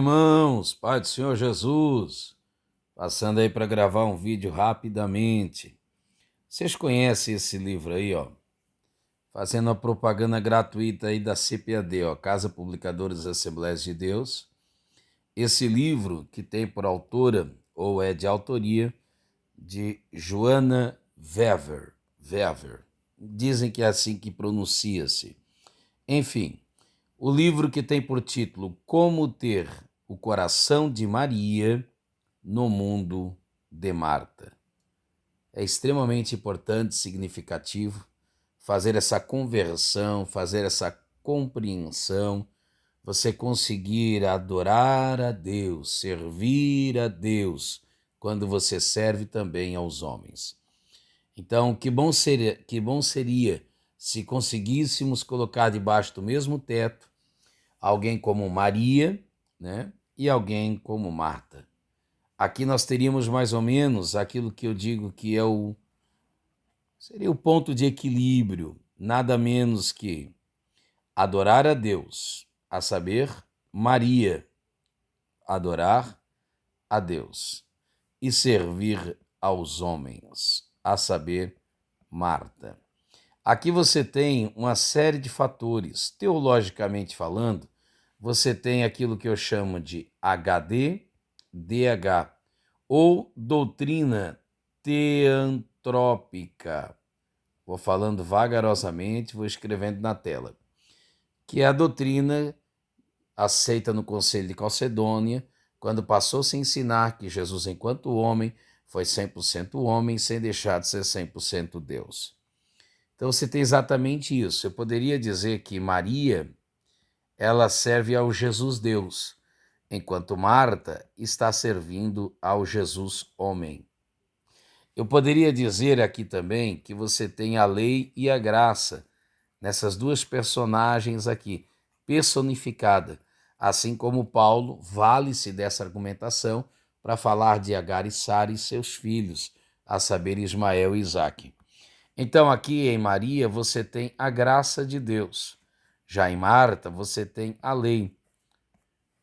Irmãos, Pai do Senhor Jesus, passando aí para gravar um vídeo rapidamente. Vocês conhecem esse livro aí, ó? Fazendo a propaganda gratuita aí da CPAD, ó, Casa Publicadora das Assembleias de Deus. Esse livro que tem por autora, ou é de autoria, de Joana Wever. Dizem que é assim que pronuncia-se. Enfim, o livro que tem por título Como Ter o Coração de Maria no Mundo de Marta. É extremamente importante, significativo, fazer essa conversão, fazer essa compreensão, você conseguir adorar a Deus, servir a Deus, quando você serve também aos homens. Então, que bom seria se conseguíssemos colocar debaixo do mesmo teto alguém como Maria, né, e alguém como Marta. Aqui nós teríamos mais ou menos aquilo que eu digo que seria o ponto de equilíbrio, nada menos que adorar a Deus, a saber, Maria, adorar a Deus, e servir aos homens, a saber, Marta. Aqui você tem uma série de fatores. Teologicamente falando, você tem aquilo que eu chamo de HD, DH, ou doutrina teantrópica. Vou falando vagarosamente, vou escrevendo na tela. Que é a doutrina aceita no Concílio de Calcedônia, quando passou-se a ensinar que Jesus, enquanto homem, foi 100% homem, sem deixar de ser 100% Deus. Então você tem exatamente isso. Eu poderia dizer que Maria, ela serve ao Jesus Deus, enquanto Marta está servindo ao Jesus homem. Eu poderia dizer aqui também que você tem a lei e a graça nessas duas personagens aqui, personificada, assim como Paulo vale-se dessa argumentação para falar de Agar e Sara e seus filhos, a saber, Ismael e Isaque. Então, aqui em Maria, você tem a graça de Deus. Já em Marta, você tem a lei.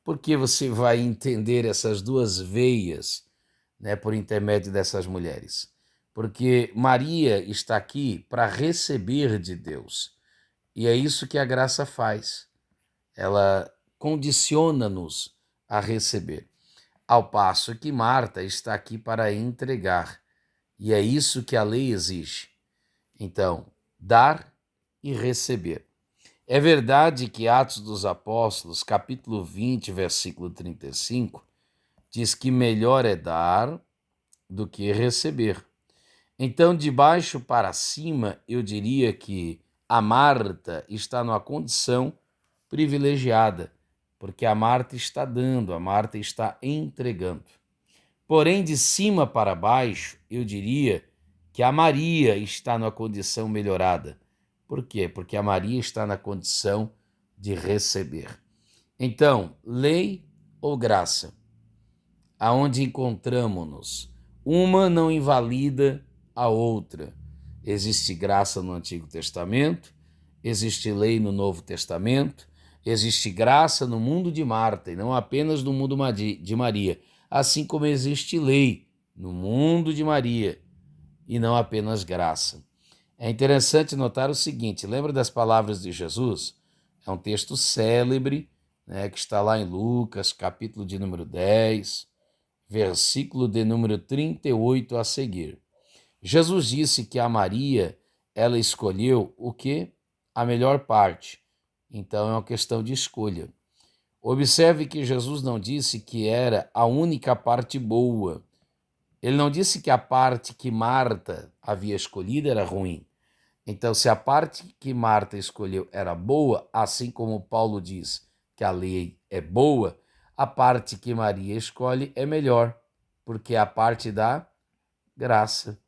Porque você vai entender essas duas veias, né, por intermédio dessas mulheres? Porque Maria está aqui para receber de Deus. E é isso que a graça faz. Ela condiciona-nos a receber. Ao passo que Marta está aqui para entregar. E é isso que a lei exige. Então, dar e receber. É verdade que Atos dos Apóstolos, capítulo 20, versículo 35, diz que melhor é dar do que receber. Então, de baixo para cima, eu diria que a Marta está numa condição privilegiada, porque a Marta está dando, a Marta está entregando. Porém, de cima para baixo, eu diria que a Maria está numa condição melhorada. Por quê? Porque a Maria está na condição de receber. Então, lei ou graça? Aonde encontramos-nos? Uma não invalida a outra. Existe graça no Antigo Testamento, existe lei no Novo Testamento, existe graça no mundo de Marta e não apenas no mundo de Maria, assim como existe lei no mundo de Maria e não apenas graça. É interessante notar o seguinte, lembra das palavras de Jesus? É um texto célebre, né, que está lá em Lucas, capítulo de número 10, versículo de número 38 a seguir. Jesus disse que a Maria, ela escolheu o quê? A melhor parte. Então é uma questão de escolha. Observe que Jesus não disse que era a única parte boa. Ele não disse que a parte que Marta havia escolhido era ruim. Então, se a parte que Marta escolheu era boa, assim como Paulo diz que a lei é boa, a parte que Maria escolhe é melhor, porque é a parte da graça.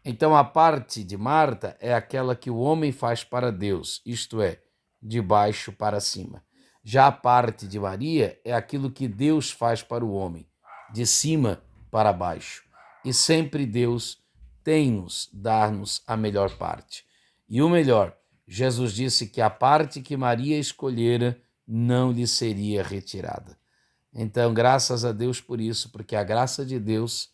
Então, a parte de Marta é aquela que o homem faz para Deus, isto é, de baixo para cima. Já a parte de Maria é aquilo que Deus faz para o homem, de cima para baixo. E sempre Deus tem-nos, dar-nos a melhor parte. E o melhor, Jesus disse que a parte que Maria escolhera não lhe seria retirada. Então, graças a Deus por isso, porque a graça de Deus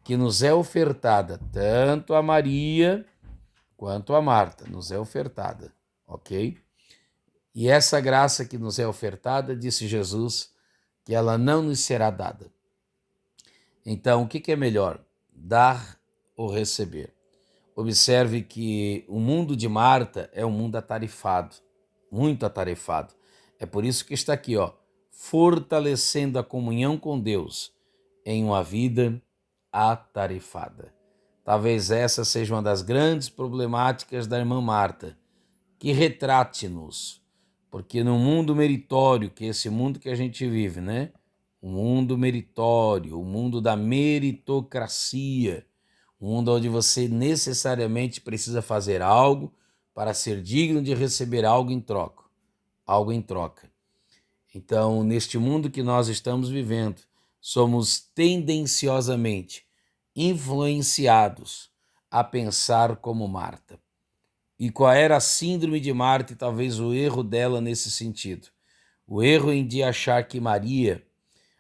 que nos é ofertada, tanto a Maria quanto a Marta, nos é ofertada, ok? E essa graça que nos é ofertada, disse Jesus, que ela não nos será dada. Então, o que é melhor, dar ou receber? Observe que o mundo de Marta é um mundo atarefado, muito atarefado. É por isso que está aqui, ó, fortalecendo a comunhão com Deus em uma vida atarefada. Talvez essa seja uma das grandes problemáticas da irmã Marta, que retrate-nos, porque no mundo meritório, que é esse mundo que a gente vive, né? O mundo meritório, o mundo da meritocracia, um mundo onde você necessariamente precisa fazer algo para ser digno de receber algo em troca, algo em troca. Então, neste mundo que nós estamos vivendo, somos tendenciosamente influenciados a pensar como Marta. E qual era a síndrome de Marta e talvez o erro dela nesse sentido? O erro em de achar que Maria,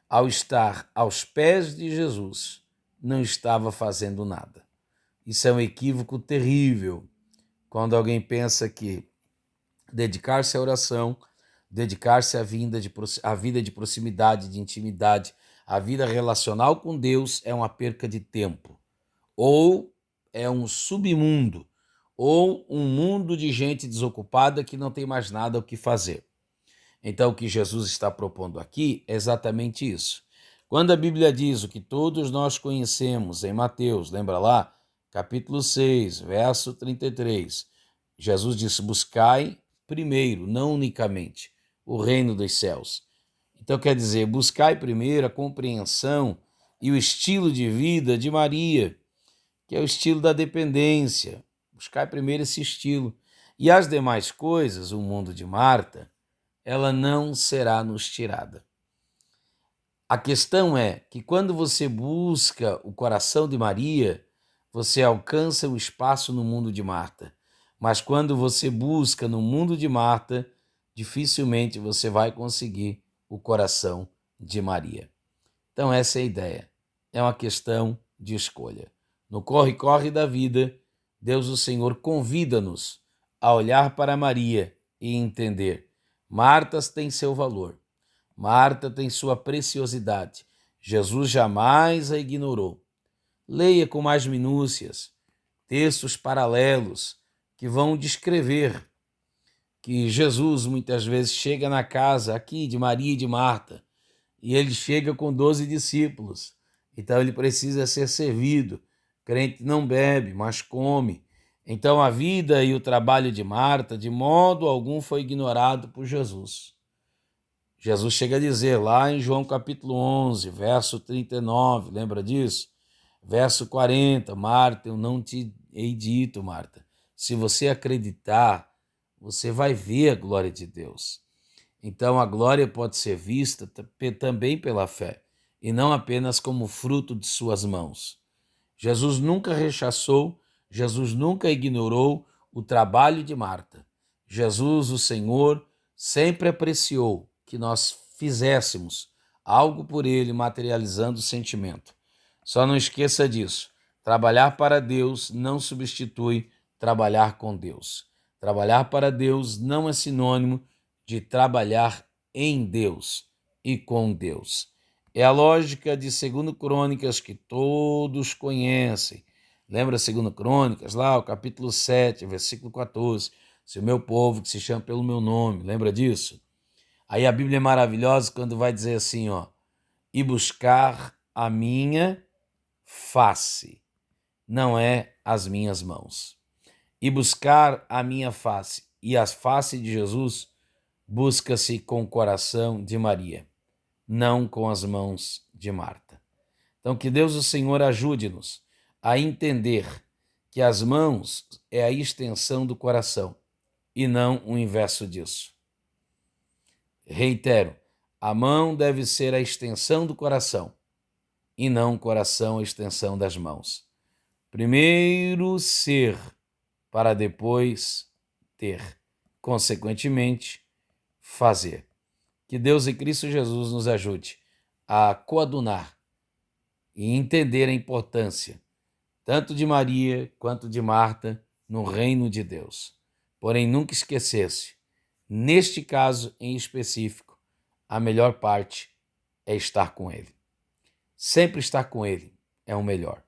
ao estar aos pés de Jesus, não estava fazendo nada. Isso é um equívoco terrível, quando alguém pensa que dedicar-se à oração, dedicar-se à vida de proximidade, de intimidade, à vida relacional com Deus é uma perca de tempo, ou é um submundo, ou um mundo de gente desocupada que não tem mais nada o que fazer. Então, o que Jesus está propondo aqui é exatamente isso. Quando a Bíblia diz o que todos nós conhecemos em Mateus, lembra lá? Capítulo 6, verso 33. Jesus disse: buscai primeiro, não unicamente, o reino dos céus. Então, quer dizer, buscai primeiro a compreensão e o estilo de vida de Maria, que é o estilo da dependência. Buscai primeiro esse estilo. E as demais coisas, o mundo de Marta, ela não será nos tirada. A questão é que quando você busca o coração de Maria, você alcança o espaço no mundo de Marta. Mas quando você busca no mundo de Marta, dificilmente você vai conseguir o coração de Maria. Então essa é a ideia. É uma questão de escolha. No corre-corre da vida, Deus o Senhor convida-nos a olhar para Maria e entender. Marta tem seu valor. Marta tem sua preciosidade. Jesus jamais a ignorou. Leia com mais minúcias textos paralelos que vão descrever que Jesus muitas vezes chega na casa aqui de Maria e de Marta e ele chega com 12 discípulos. Então ele precisa ser servido. Crente não bebe, mas come. Então a vida e o trabalho de Marta, de modo algum, foi ignorado por Jesus. Jesus chega a dizer lá em João capítulo 11, verso 39, lembra disso? Verso 40, Marta, eu não te hei dito, Marta. Se você acreditar, você vai ver a glória de Deus. Então a glória pode ser vista também pela fé, e não apenas como fruto de suas mãos. Jesus nunca rechaçou, Jesus nunca ignorou o trabalho de Marta. Jesus, o Senhor, sempre apreciou que nós fizéssemos algo por ele, materializando o sentimento. Só não esqueça disso. Trabalhar para Deus não substitui trabalhar com Deus. Trabalhar para Deus não é sinônimo de trabalhar em Deus e com Deus. É a lógica de 2 Crônicas que todos conhecem. Lembra 2 Crônicas, lá o capítulo 7, versículo 14. Se o meu povo que se chama pelo meu nome, lembra disso? Aí a Bíblia é maravilhosa quando vai dizer assim, ó, e buscar a minha face, não é as minhas mãos. E buscar a minha face e a face de Jesus busca-se com o coração de Maria, não com as mãos de Marta. Então que Deus o Senhor ajude-nos a entender que as mãos é a extensão do coração e não o inverso disso. Reitero, a mão deve ser a extensão do coração e não o coração a extensão das mãos. Primeiro ser, para depois ter. Consequentemente, fazer. Que Deus e Cristo Jesus nos ajude a coadunar e entender a importância tanto de Maria quanto de Marta no reino de Deus. Porém, nunca esquecesse, neste caso em específico, a melhor parte é estar com Ele. Sempre estar com Ele é o melhor.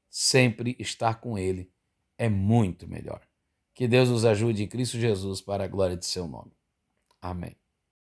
Sempre estar com Ele é muito melhor. Que Deus nos ajude em Cristo Jesus para a glória de seu nome. Amém.